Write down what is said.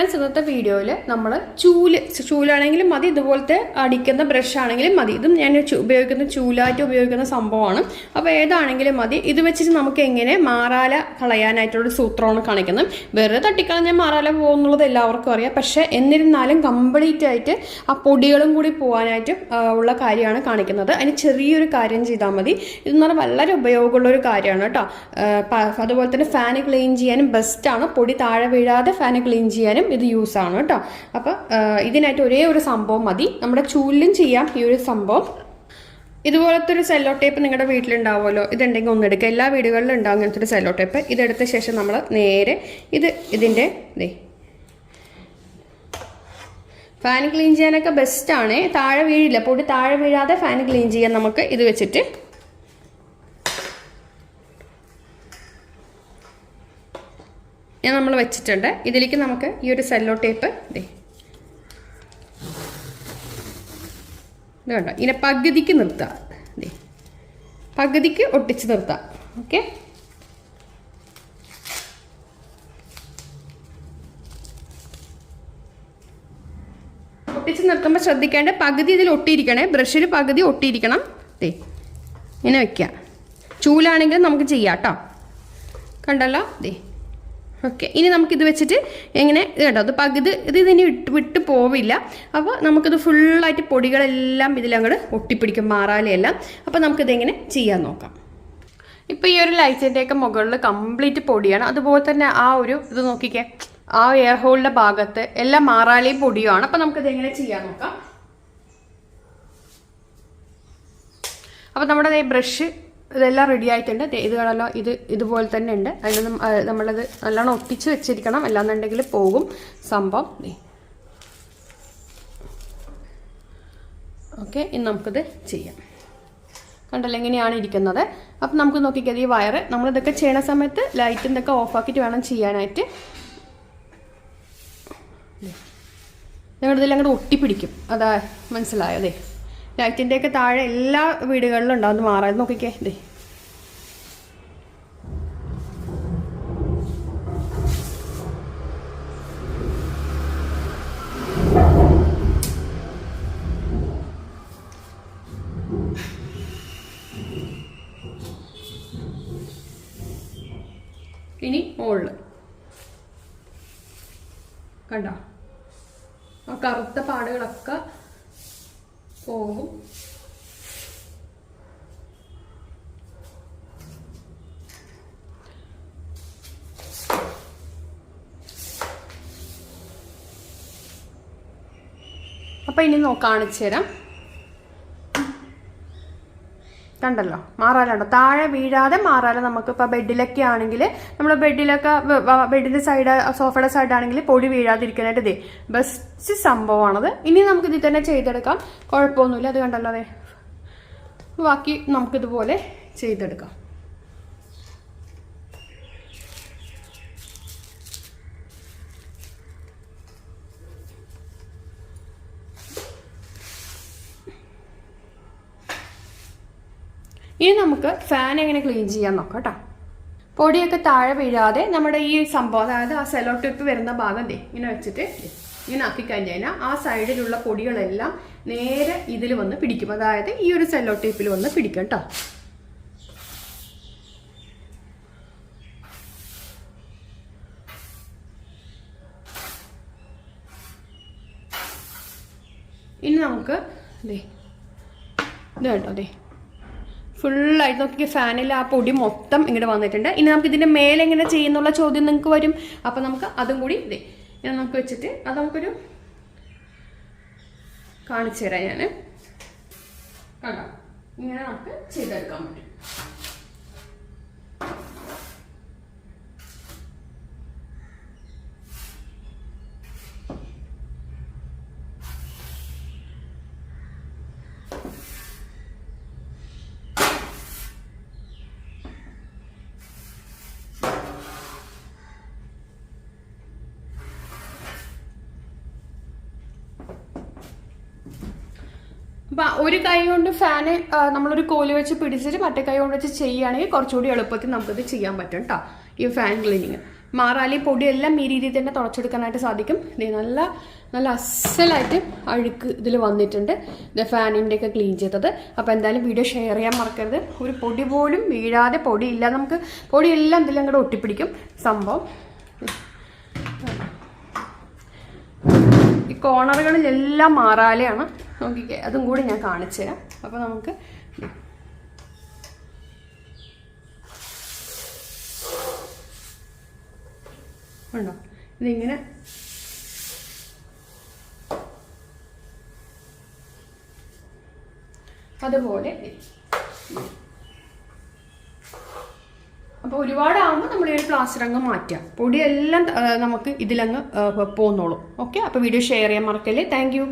Friends, ഇന്നത്തെ വീഡിയോയിൽ നമ്മൾ ചൂലാണെങ്കിലും മതി, ഇതുപോലത്തെ അടിക്കുന്ന ബ്രഷ് ആണെങ്കിലും മതി. ഇതും ഞാൻ ഉപയോഗിക്കുന്ന ചൂലായിട്ട് ഉപയോഗിക്കുന്ന സംഭവമാണ്. അപ്പോൾ ഏതാണെങ്കിലും മതി. ഇത് വെച്ചിട്ട് നമുക്ക് എങ്ങനെ മാറാല കളയാനായിട്ടുള്ള സൂത്രമാണ് കാണിക്കുന്നത്. വെറുതെ തട്ടിക്കളഞ്ഞാൽ മാറാല പോകുന്നുള്ളത് എല്ലാവർക്കും അറിയാം. പക്ഷേ എന്നിരുന്നാലും കംപ്ലീറ്റ് ആയിട്ട് ആ പൊടികളും കൂടി പോകാനായിട്ട് ഉള്ള കാര്യമാണ് കാണിക്കുന്നത്. അതിന് ചെറിയൊരു കാര്യം ചെയ്താൽ മതി. ഇതെന്ന് പറഞ്ഞാൽ വളരെ ഉപയോഗമുള്ളൊരു കാര്യമാണ് കേട്ടോ. അതുപോലെ തന്നെ ഫാന് ക്ലീൻ ചെയ്യാനും ബെസ്റ്റാണ്. പൊടി താഴെ വീഴാതെ ഫാന് ക്ലീൻ ചെയ്യാനും ഇത് യൂസ് ആണ് കേട്ടോ. അപ്പോൾ ഇതിനായിട്ട് ഒരേ ഒരു സംഭവം മതി. നമ്മുടെ ചൂലിലും ചെയ്യാം ഈ ഒരു സംഭവം. ഇതുപോലത്തെ ഒരു സെല്ലോ ടേപ്പ് നിങ്ങളുടെ വീട്ടിലുണ്ടാവുമല്ലോ. ഇതുണ്ടെങ്കിൽ ഒന്നെടുക്കുക. എല്ലാ വീടുകളിലും ഉണ്ടാവും അങ്ങനത്തെ ഒരു സെല്ലോ ടേപ്പ്. ഇതെടുത്ത ശേഷം നമ്മൾ നേരെ ഇതിൻ്റെ ഫാൻ ക്ലീൻ ചെയ്യാനൊക്കെ ബെസ്റ്റാണ്. താഴെ വീഴില്ല, പൊടി താഴെ വീഴാതെ ഫാൻ ക്ലീൻ ചെയ്യാൻ നമുക്ക് ഇത് വെച്ചിട്ട് നമ്മൾ വെച്ചിട്ടുണ്ട്. ഇതിലേക്ക് നമുക്ക് ഈ ഒരു സെല്ലോ ടേപ്പ് ഇത് കണ്ടോ, ഇതിനെ പകുതിക്ക് നിർത്താം. പകുതിക്ക് ഒട്ടിച്ച് നിർത്താം. ഓക്കെ, ഒട്ടിച്ച് നിർത്തുമ്പോൾ ശ്രദ്ധിക്കേണ്ട, പകുതി ഇതിൽ ഒട്ടിയിരിക്കണേ. ബ്രഷിൽ പകുതി ഒട്ടിയിരിക്കണം. ഇങ്ങനെ വെക്കാം. ചൂലാണെങ്കിൽ നമുക്ക് ചെയ്യാം കേട്ടോ. കണ്ടല്ലോ. ഓക്കെ, ഇനി നമുക്കിത് വെച്ചിട്ട് എങ്ങനെ കേട്ടോ, അത് പകുതി ഇതിനി വിട്ട് പോവില്ല. അപ്പോൾ നമുക്കിത് ഫുള്ളായിട്ട് പൊടികളെല്ലാം ഇതിലങ്ങോട്ട് ഒട്ടിപ്പിടിക്കും, മാറാലെല്ലാം. അപ്പോൾ നമുക്കിതെങ്ങനെ ചെയ്യാൻ നോക്കാം. ഇപ്പോൾ ഈ ഒരു ലൈറ്റിൻ്റെയൊക്കെ മുകളിൽ കംപ്ലീറ്റ് പൊടിയാണ്. അതുപോലെ തന്നെ ആ ഒരു ഇത് നോക്കിക്കേ, ആ എയർ ഹോളിൻ്റെ ഭാഗത്ത് എല്ലാം മാറാലയും പൊടിയുമാണ്. അപ്പോൾ നമുക്കിതെങ്ങനെ ചെയ്യാൻ നോക്കാം. അപ്പോൾ നമ്മുടെ ബ്രഷ് ഇതെല്ലാം റെഡി ആയിട്ടുണ്ട്. ഇത് കാണല്ലോ, ഇതുപോലെ തന്നെ ഉണ്ട്. അതിനൊന്നും നമ്മളത് നല്ലോണം ഒട്ടിച്ച് വെച്ചിരിക്കണം, അല്ലാന്നുണ്ടെങ്കിൽ പോകും സംഭവം. ഓക്കെ, ഇനി നമുക്കിത് ചെയ്യാം. കണ്ടല്ലോ എങ്ങനെയാണ് ഇരിക്കുന്നത്. അപ്പം നമുക്ക് നോക്കിക്കത് ഈ വയറ് നമ്മളിതൊക്കെ ചെയ്യണ സമയത്ത് ലൈറ്റ് ഇതൊക്കെ ഓഫാക്കിയിട്ട് വേണം ചെയ്യാനായിട്ട്. ഞങ്ങളിതിൽ അങ്ങോട്ട് ഒട്ടിപ്പിടിക്കും, അതാ മനസ്സിലായോ. ലൈറ്റിൻ്റെയൊക്കെ താഴെ എല്ലാ വീടുകളിലും ഉണ്ടാവും മാറാതെ. നോക്കിക്കേ, ഇനി മുകളിൽ കണ്ടോ, ആ കറുത്ത പാടുകളൊക്കെ പോകും. അപ്പം ഇനി കാണിച്ചു തരാം. കണ്ടല്ലോ, മാറാലുണ്ടോ, താഴെ വീഴാതെ മാറാല. നമുക്കിപ്പോൾ ബെഡിലൊക്കെ ആണെങ്കിൽ നമ്മൾ ബെഡിൻ്റെ സൈഡ്, സോഫയുടെ സൈഡാണെങ്കിൽ പൊടി വീഴാതിരിക്കാനായിട്ട് ബെസ്റ്റ് സംഭവമാണത്. ഇനി നമുക്കിതിൽ തന്നെ ചെയ്തെടുക്കാം, കുഴപ്പമൊന്നുമില്ല. അത് കണ്ടല്ലോ, ബാക്കി നമുക്കിതുപോലെ ചെയ്തെടുക്കാം. ഇനി നമുക്ക് ഫാൻ എങ്ങനെ ക്ലീൻ ചെയ്യാൻ നോക്കാം കേട്ടോ. പൊടിയൊക്കെ താഴെ വീഴാതെ നമ്മുടെ ഈ സംഭവം, അതായത് ആ സെല്ലോ ടിപ്പ് വരുന്ന ഭാഗം ഇങ്ങനെ വെച്ചിട്ട് ഇങ്ങനെ ആക്കി കഴിഞ്ഞാൽ ആ സൈഡിലുള്ള പൊടികളെല്ലാം നേരെ ഇതിൽ വന്ന് പിടിക്കും. അതായത് ഈ ഒരു സെല്ലോ ടിപ്പിൽ വന്ന് പിടിക്കും കേട്ടോ. ഇനി നമുക്ക് ഇത് കേട്ടോ, ഫുള്ളായിട്ട് നോക്കി ഫാനിൽ ആ പൊടി മൊത്തം ഇങ്ങോട്ട് വന്നിട്ടുണ്ട്. ഇനി നമുക്ക് ഇതിൻ്റെ മേലെ എങ്ങനെ ചെയ്യുന്നുള്ള ചോദ്യം നിങ്ങൾക്ക് വരും. അപ്പം നമുക്ക് അതും കൂടി ഇങ്ങനെ നമുക്ക് വെച്ചിട്ട് അത് നമുക്കൊരു കാണിച്ചു തരാം ഞാൻ. കണ്ടോ, ഇങ്ങനെ നമുക്ക് ചെയ്തെടുക്കാൻ പറ്റും. അപ്പം ഒരു കൈ കൊണ്ട് ഫാന് നമ്മളൊരു കോല് വെച്ച് പിടിച്ചിട്ട് മറ്റേ കൈ കൊണ്ട് വെച്ച് ചെയ്യുകയാണെങ്കിൽ കുറച്ചുകൂടി എളുപ്പത്തിൽ നമുക്കത് ചെയ്യാൻ പറ്റും കേട്ടോ, ഈ ഫാൻ ക്ലീനിങ്. മാറാലി പൊടിയെല്ലാം ഈ രീതിയിൽ തന്നെ തുടച്ചെടുക്കാനായിട്ട് സാധിക്കും. ഇത് നല്ല നല്ല അസലായിട്ട് അഴുക്ക് ഇതിൽ വന്നിട്ടുണ്ട്. ഇത് ഫാനിൻ്റെ ഒക്കെ ക്ലീൻ ചെയ്തത്. അപ്പോൾ എന്തായാലും വീഡിയോ ഷെയർ ചെയ്യാൻ മറക്കരുത്. ഒരു പൊടി പോലും വീഴാതെ, പൊടിയില്ല, നമുക്ക് പൊടിയെല്ലാം ഇതിലും കൂടെ ഒട്ടിപ്പിടിക്കും സംഭവം. ഈ കോർണറുകളിലെല്ലാം മാറാലെയാണ്. നോക്കിക്കേ, അതും കൂടി ഞാൻ കാണിച്ചു തരാം. അപ്പോൾ നമുക്ക് ഉണ്ടോ ഇതിങ്ങനെ അതുപോലെ. അപ്പോൾ ഒരുപാടാകുമ്പോൾ നമ്മൾ ഈ ഒരു പ്ലാസ്റ്റർ അങ്ങ് മാറ്റാം. പൊടിയെല്ലാം നമുക്ക് ഇതിലങ്ങ് പോന്നോളും. ഓക്കെ, അപ്പോൾ വീഡിയോ ഷെയർ ചെയ്യാൻ മറക്കല്ലേ. Thank you.